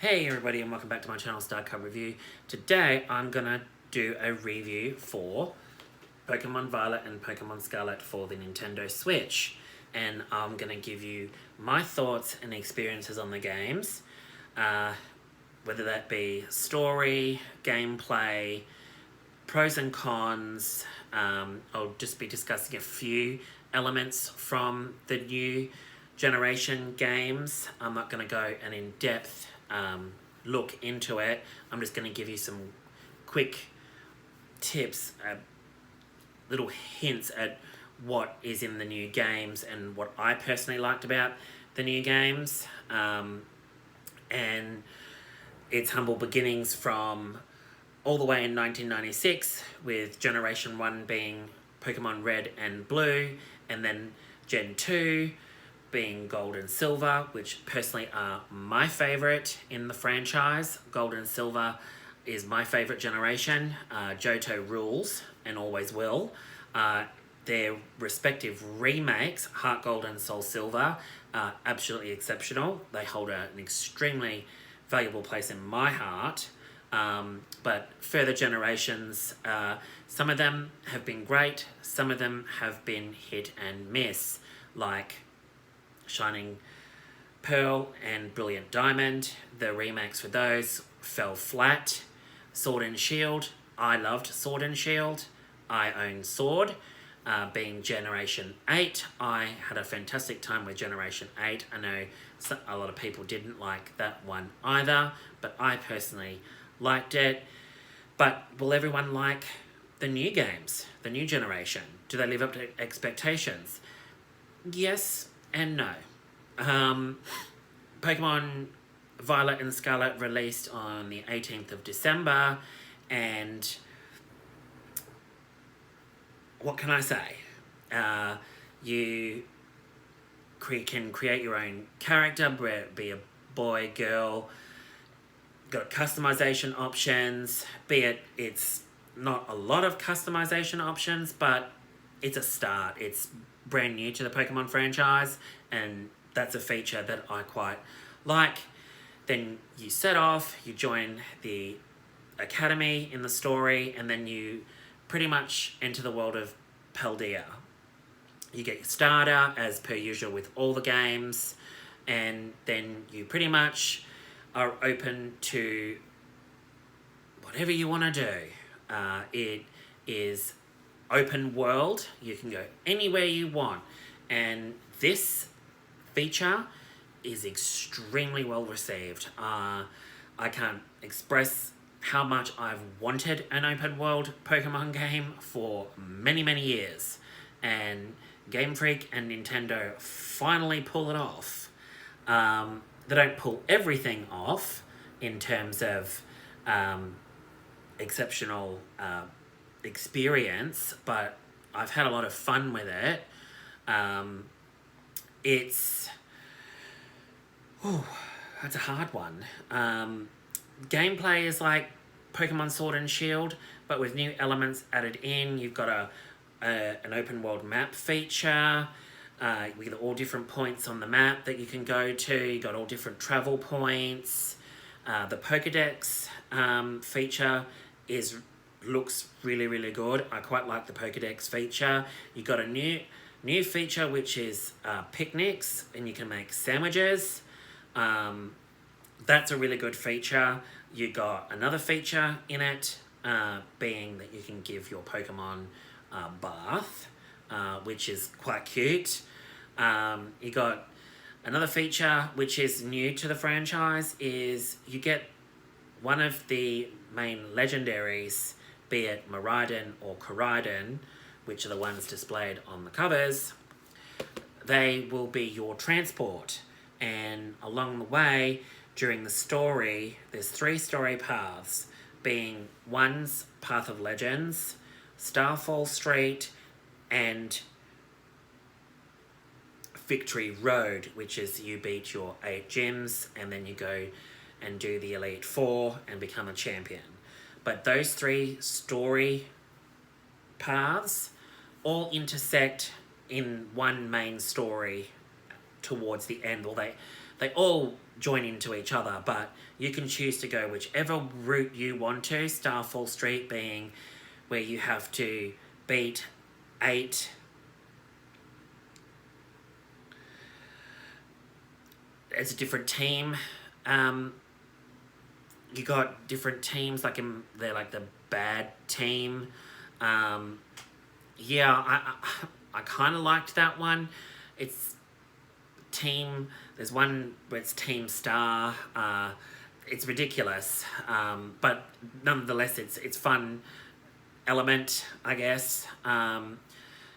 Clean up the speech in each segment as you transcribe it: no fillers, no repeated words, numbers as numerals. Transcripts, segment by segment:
Hey everybody, and welcome back to my channel, Starcub Review. Today I'm gonna do a review for Pokemon Violet and Pokemon Scarlet for the Nintendo Switch. And I'm gonna give you my thoughts and experiences on the games, whether that be story, gameplay, pros and cons. I'll just be discussing a few elements from the new generation games. I'm not going to go an in-depth look into it. I'm just going to give you some quick tips, little hints at what is in the new games and what I personally liked about the new games. And its humble beginnings from all the way in 1996, with Generation 1 being Pokemon Red and Blue, and then Gen 2 being Gold and Silver, which personally are my favourite in the franchise. Gold and Silver is my favourite generation. Johto rules and always will. Their respective remakes, Heart Gold and Soul Silver, are absolutely exceptional. They hold an extremely valuable place in my heart. But further generations, some of them have been great, some of them have been hit and miss, like Shining Pearl and Brilliant Diamond. The remakes for those fell flat. Sword and Shield, I loved Sword and Shield. I own Sword. Being Generation 8, I had a fantastic time with Generation 8. I know a lot of people didn't like that one either, but I personally liked it. But will everyone like the new games, the new generation? Do they live up to expectations? Yes and no. Pokemon Violet and Scarlet released on the 18th of December, and what can I say? You can create your own character, be a boy, girl, got customization options, be it it's not a lot of customization options, but it's a start. It's brand new to the Pokemon franchise, and that's a feature that I quite like. Then you set off, you join the academy in the story, and then you pretty much enter the world of Paldea. You get your starter, as per usual with all the games, and then you pretty much are open to whatever you want to do. It is open world. You can go anywhere you want. And this feature is extremely well received. I can't express how much I've wanted an open world Pokemon game for many, many years. And Game Freak and Nintendo finally pull it off. They don't pull everything off in terms of exceptional experience, but I've had a lot of fun with it. That's a hard one. Gameplay is like Pokemon Sword and Shield, but with new elements added in. You've got an open world map feature. We get all different points on the map that you can go to. You got all different travel points. The Pokédex feature looks really, really good. I quite like the Pokédex feature. You got a new feature, which is picnics, and you can make sandwiches. That's a really good feature. You got another feature in it, being that you can give your Pokemon a bath, which is quite cute. You got another feature which is new to the franchise, is you get one of the main legendaries, be it Miraidon or Koraidon, which are the ones displayed on the covers. They will be your transport, and along the way during the story, there's 3 story paths, being one's Path of Legends, Starfall Street, and Victory Road, which is you beat your 8 gyms and then you go and do the Elite Four and become a champion. But those 3 story paths all intersect in one main story towards the end. Well, they all join into each other, but you can choose to go whichever route you want to. Starfall Street being where you have to beat 8 as a different team. You got different teams, like they're like the bad team. Yeah, I kind of liked that one. It's team. There's one where it's Team Star. It's ridiculous, but nonetheless, it's fun element, I guess. And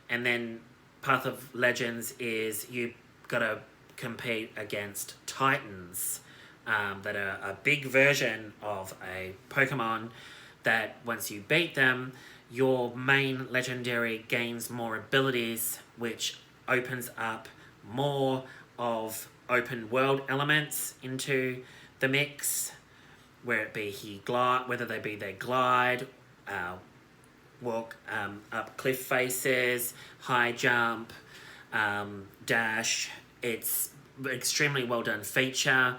then Path of Legends is you gotta compete against Titans, that are a big version of a Pokemon that once you beat them, your main legendary gains more abilities, which opens up more of open world elements into the mix, where it be whether they be their glide, walk up cliff faces, high jump, dash. It's extremely well done feature.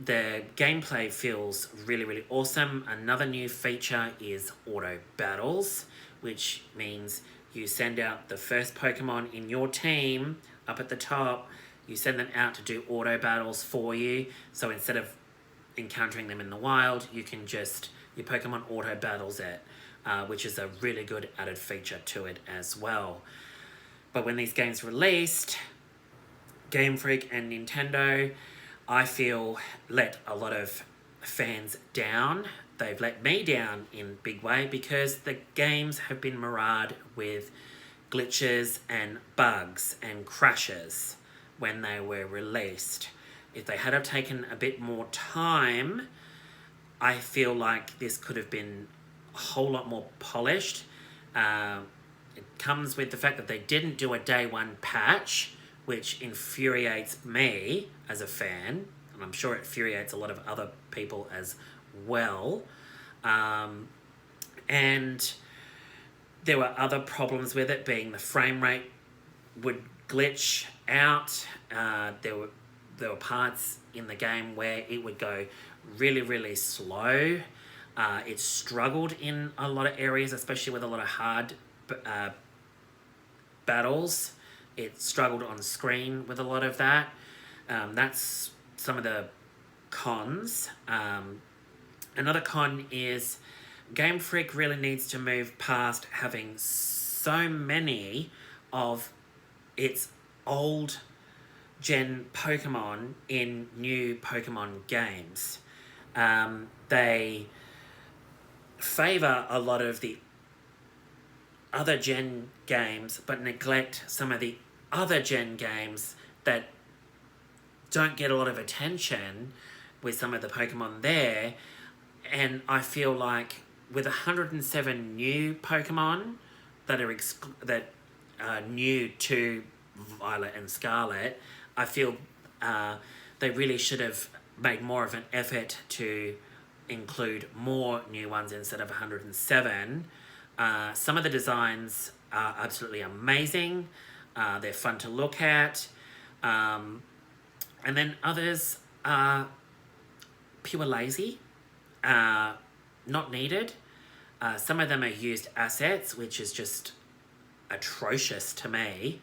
The gameplay feels really, really awesome. Another new feature is auto battles, which means you send out the first Pokemon in your team up at the top. You send them out to do auto battles for you. So instead of encountering them in the wild, you can just, your Pokemon auto battles it, which is a really good added feature to it as well. But when these games released, Game Freak and Nintendo, I feel, let a lot of fans down. They've let me down in a big way because the games have been marred with glitches and bugs and crashes when they were released. If they had have taken a bit more time, I feel like this could have been a whole lot more polished. It comes with the fact that they didn't do a day one patch, which infuriates me as a fan, and I'm sure it infuriates a lot of other people as well. And there were other problems with it, being the frame rate would glitch out. There were parts in the game where it would go really, really slow. It struggled in a lot of areas, especially with a lot of hard battles. It struggled on screen with a lot of that. That's some of the cons. Another con is Game Freak really needs to move past having so many of its old gen Pokemon in new Pokemon games. They favour a lot of the other gen games but neglect some of the other gen games that don't get a lot of attention with some of the Pokemon there. And I feel like with 107 new Pokemon that are new to Violet and Scarlet, I feel they really should have made more of an effort to include more new ones instead of 107. Some of the designs are absolutely amazing. They're fun to look at. And then others are pure lazy, not needed. Some of them are used assets, which is just atrocious to me.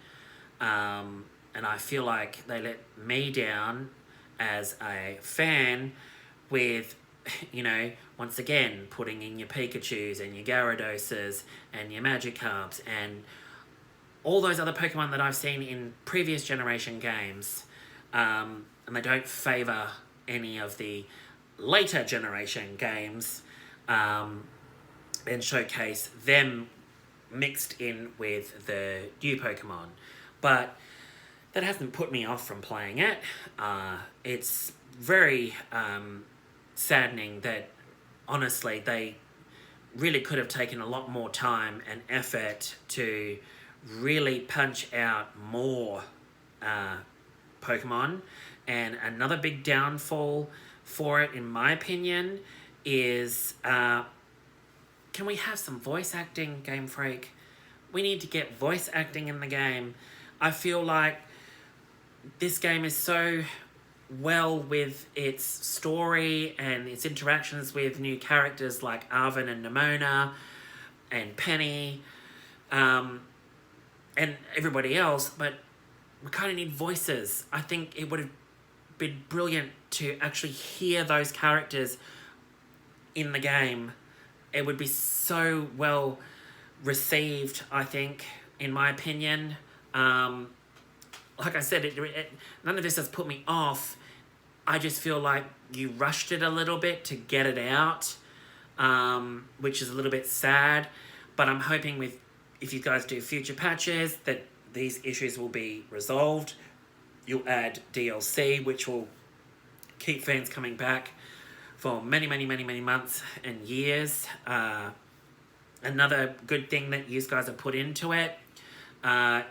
And I feel like they let me down as a fan with, once again, putting in your Pikachus and your Gyarados and your Magikarps and all those other Pokemon that I've seen in previous generation games. And they don't favour any of the later generation games and showcase them mixed in with the new Pokemon. But that hasn't put me off from playing it. It's very saddening that, honestly, they really could have taken a lot more time and effort to really punch out more Pokemon. And another big downfall for it, in my opinion, is can we have some voice acting, Game Freak? We need to get voice acting in the game. I feel like this game is so well with its story and its interactions with new characters like Arvin and Nimona and Penny, and everybody else, but we kind of need voices. I think it would have been brilliant to actually hear those characters in the game. It would be so well received, I think, in my opinion. Like I said, none of this has put me off. I just feel like you rushed it a little bit to get it out, which is a little bit sad. But I'm hoping if you guys do future patches that these issues will be resolved. You'll add DLC, which will keep fans coming back for many, many, many, many months and years. Another good thing that you guys have put into it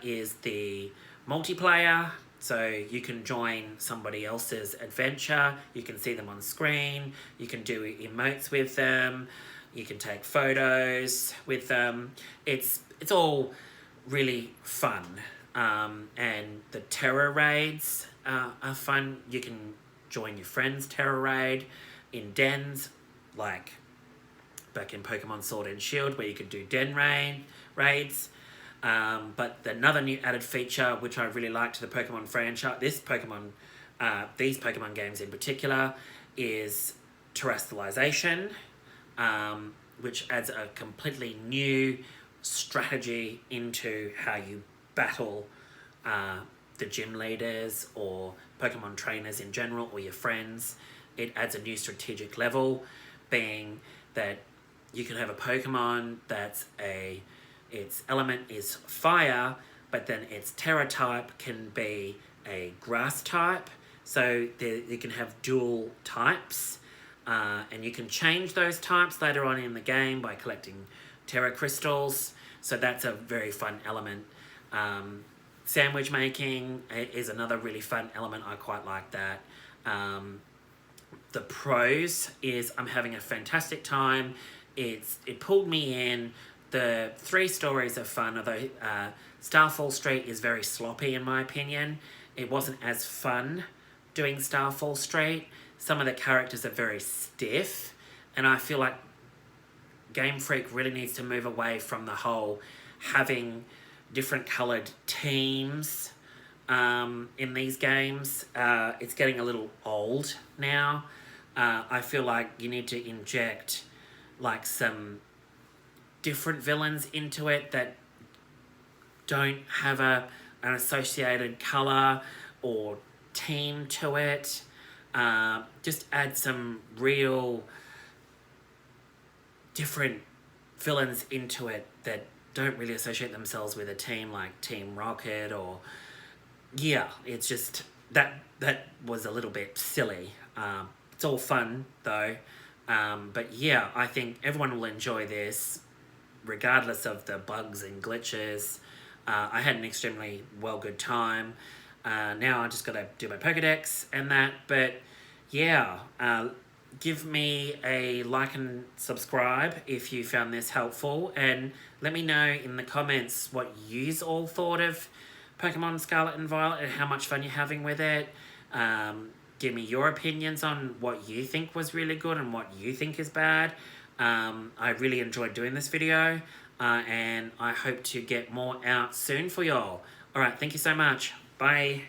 is the multiplayer. So you can join somebody else's adventure. You can see them on screen. You can do emotes with them. You can take photos with them. It's all really fun. And the terror raids are fun. You can join your friend's terror raid in dens, like back in Pokemon Sword and Shield, where you could do den raids. But another new added feature, which I really liked to the Pokemon franchise, these Pokemon games in particular, is terrestrialization, which adds a completely new strategy into how you battle the gym leaders or Pokemon trainers in general, or your friends. It adds a new strategic level, being that you can have a Pokemon that's its element is fire, but then its Terra type can be a grass type. So you can have dual types, and you can change those types later on in the game by collecting Terra crystals. So that's a very fun element. Sandwich making is another really fun element. I quite like that. The pros is I'm having a fantastic time. It pulled me in. The 3 stories are fun, although Starfall Street is very sloppy in my opinion. It wasn't as fun doing Starfall Street. Some of the characters are very stiff, and I feel like Game Freak really needs to move away from the whole having different coloured teams in these games. It's getting a little old now. I feel like you need to inject like some different villains into it that don't have an associated colour or team to it. Just add some real different villains into it that don't really associate themselves with a team like Team Rocket or... Yeah, it's just... That was a little bit silly. It's all fun, though. But yeah, I think everyone will enjoy this, regardless of the bugs and glitches. I had an extremely good time. Now I just got to do my Pokedex and that. But yeah, give me a like and subscribe if you found this helpful. And let me know in the comments what yous all thought of Pokemon Scarlet and Violet and how much fun you're having with it. Give me your opinions on what you think was really good and what you think is bad. I really enjoyed doing this video, and I hope to get more out soon for y'all. Alright, thank you so much. Bye.